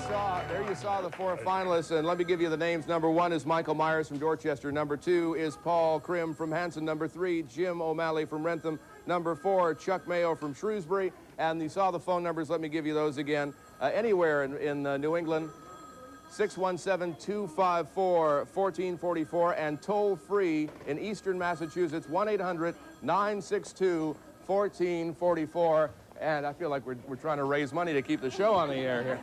you saw the four finalists, and let me give you the names. Number 1 is Michael Myers from Dorchester. Number 2 is Paul Krim from Hanson. Number 3, Jim O'Malley from Rentham. Number 4, Chuck Mayo from Shrewsbury. And you saw the phone numbers. Let me give you those again. Anywhere in New England, 617-254-1444, and toll-free in eastern Massachusetts, 1-800-962-1444. And I feel like we're trying to raise money to keep the show on the air here.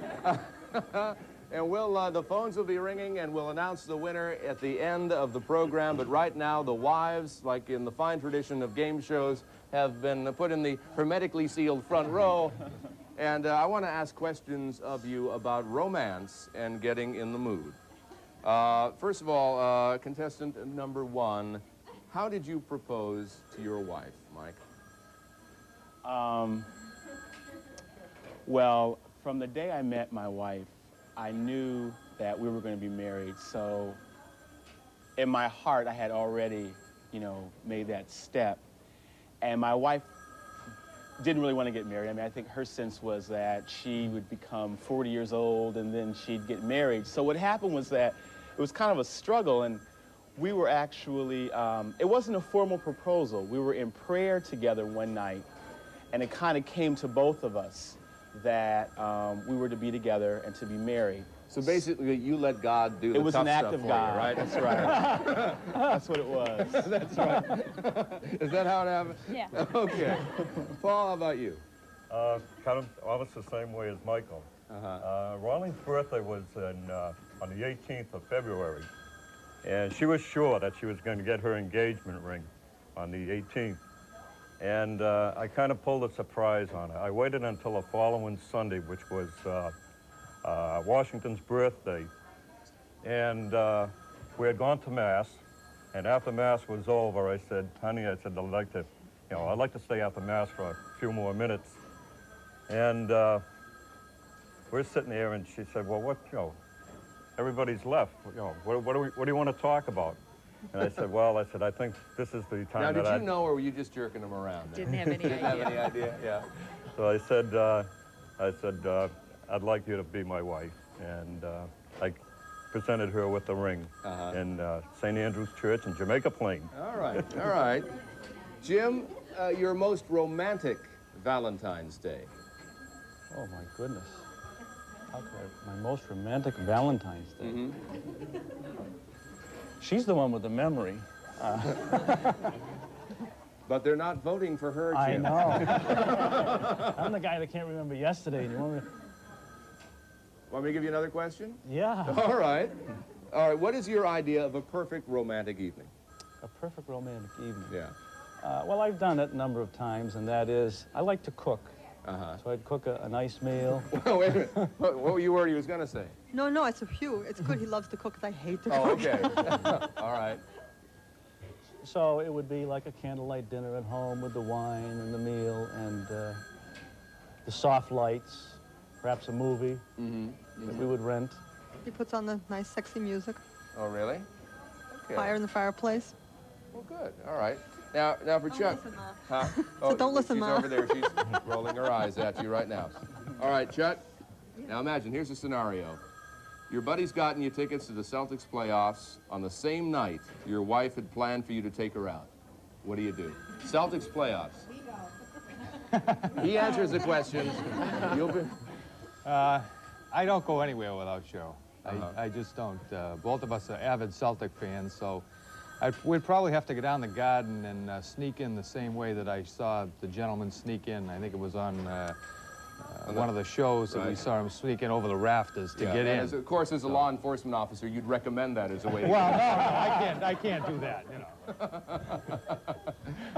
And the phones will be ringing, and we'll announce the winner at the end of the program. But right now, the wives, like in the fine tradition of game shows, have been put in the hermetically sealed front row. And I want to ask questions of you about romance and getting in the mood. First of all, contestant number 1, how did you propose to your wife, Mike? Well, from the day I met my wife, I knew that we were going to be married. So in my heart, I had already, made that step. And my wife didn't really want to get married. I mean, I think her sense was that she would become 40 years old and then she'd get married. So what happened was that it was kind of a struggle, and we were actually, it wasn't a formal proposal. We were in prayer together one night, and it kind of came to both of us that we were to be together and to be married. So basically, you let God do the tough stuff. It was an act of God, right? That's right. That's what it was. That's right. Is that how it happened? Yeah. Okay. Paul, how about you? Kind of almost the same way as Michael. Ronnie's birthday was on the 18th of February, and she was sure that she was going to get her engagement ring on the 18th. And I kind of pulled a surprise on her. I waited until the following Sunday, which was Washington's birthday. And we had gone to Mass, and after Mass was over, I said, honey, I'd like to stay after Mass for a few more minutes. And we're sitting there, and she said, well, everybody's left. What do you want to talk about? And I said, I think this is the time. Now, did you know, or were you just jerking them around? Didn't have any idea. Didn't have any idea, yeah. So I said, I'd like you to be my wife. And I presented her with the ring in St. Andrew's Church in Jamaica Plain. All right, all right. Jim, your most romantic Valentine's Day? Oh, my goodness. My most romantic Valentine's Day. Mm-hmm. She's the one with the memory. But they're not voting for her, Jim. I know. I'm the guy that can't remember yesterday. You want me to give you another question? Yeah. All right. All right, what is your idea of a perfect romantic evening? A perfect romantic evening? Yeah. Well, I've done it a number of times, and that is, I like to cook. So I'd cook a nice meal. Well, wait a minute. What were you worried he was going to say? No, I said, Hugh, it's good he loves to cook, because I hate to Oh, cook. okay. All right. So it would be like a candlelight dinner at home with the wine and the meal and the soft lights, perhaps a movie that we would rent. He puts on the nice, sexy music. Oh, really? Okay. Fire in the fireplace. Well, good. All right. Now for Chuck. Listen, Ma. Huh? So don't listen, she's Ma. over there. She's rolling her eyes at you right now. All right, Chuck. Now imagine, here's a scenario. Your buddy's gotten you tickets to the Celtics playoffs on the same night your wife had planned for you to take her out. What do? Celtics playoffs. He answers the questions. You'll be... I don't go anywhere without Cheryl. I just don't. Both of us are avid Celtic fans, so we'd probably have to go down the garden and sneak in the same way that I saw the gentleman sneak in. I think it was on one of the shows that we saw him sneak in over the rafters to get in. Of course, as a law enforcement officer, you'd recommend that as a way to Well, no, I can't do that, you know.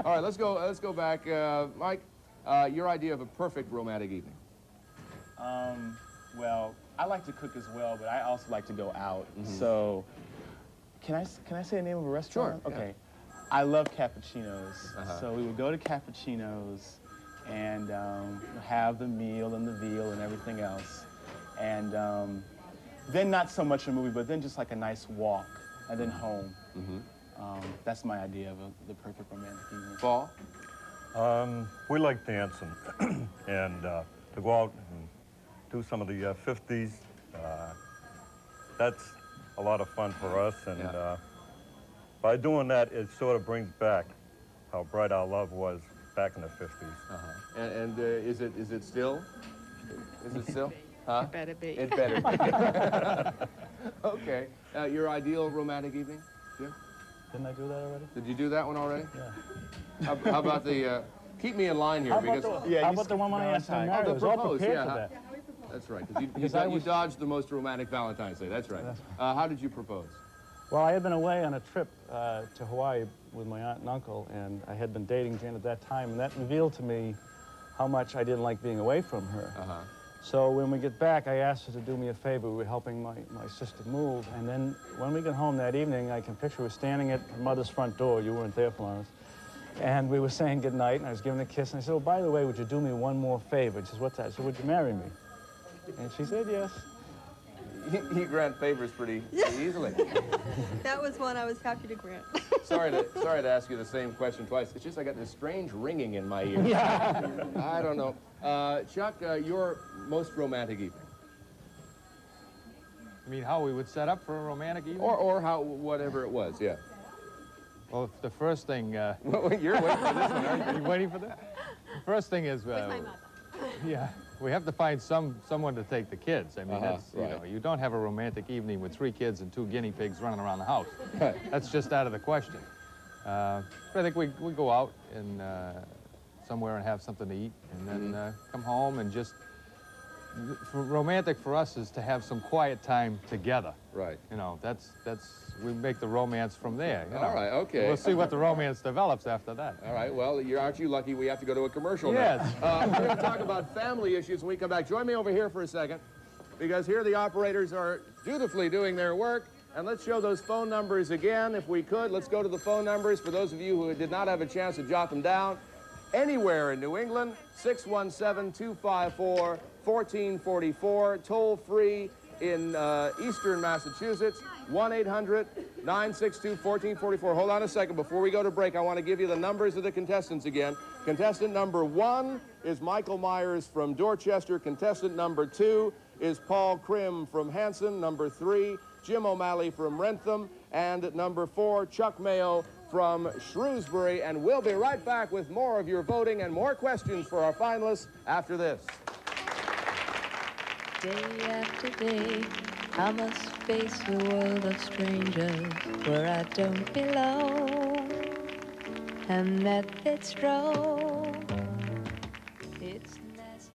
All right, let's go back. Mike, your idea of a perfect romantic evening. Well, I like to cook as well, but I also like to go out. So, can I say the name of a restaurant? Sure. Okay. Yeah. I love cappuccinos. So we would go to cappuccinos and have the meal and the veal and everything else. And then not so much a movie, but then just like a nice walk and then home. That's my idea of the perfect romantic evening. Paul? We like dancing and to go out and do some of the 50s That's a lot of fun for us, and Yeah. by doing that, it sort of brings back how bright our love was back in the 50s. And is it still? Is it still? Huh? It better be. It better be. Okay. Your ideal romantic evening, Jim? Didn't I do that already? Did you do that one already? Yeah. How about the? Keep me in line here How about because the, how about the one when I asked her to marry? the I was all propose, prepared yeah. for that. that's right. Because Because you dodged the most romantic Valentine's Day. That's right. How did you propose? Well, I had been away on a trip to Hawaii with my aunt and uncle, and I had been dating Jane at that time, and that revealed to me how much I didn't like being away from her. So when we get back, I asked her to do me a favor. We were helping my sister move, and then when we got home that evening, I can picture her standing at her mother's front door. You weren't there, Florence. And we were saying goodnight, and I was giving a kiss, and I said, oh, by the way, would you do me one more favor? She says, what's that? I said, would you marry me? And she said yes. You grant favors pretty easily. That was one I was happy to grant. Sorry to ask you the same question twice. It's just I got this strange ringing in my ear. I don't know. Chuck, your most romantic evening, I mean, how we would set up for a romantic evening? or how whatever it was, yeah. Well, the first thing... You're waiting for this one, aren't Are you waiting for that? The first thing is... yeah, we have to find someone to take the kids. I mean, that's, you know, you don't have a romantic evening with 3 kids and 2 guinea pigs running around the house. That's just out of the question. I think we go out and somewhere and have something to eat, and then come home and just... romantic for us is to have some quiet time together. Right. You know, we make the romance from there. You know? All right, okay. We'll see what the romance develops after that. All right, well, aren't you lucky we have to go to a commercial Yes. now? We're going to talk about family issues when we come back. Join me over here for a second, because here the operators are dutifully doing their work. And let's show those phone numbers again, if we could. Let's go to the phone numbers for those of you who did not have a chance to jot them down. Anywhere in New England, 617-254-1444, toll free in eastern Massachusetts, 1-800-962-1444. Hold on a second. Before we go to break, I want to give you the numbers of the contestants again. Contestant number 1 is Michael Myers from Dorchester. Contestant number 2 is Paul Krim from Hanson. Number 3, Jim O'Malley from Rentham. And number 4, Chuck Mayo from Shrewsbury. And we'll be right back with more of your voting and more questions for our finalists after this. Day after day, I must face a world of strangers where I don't belong, and that it's wrong.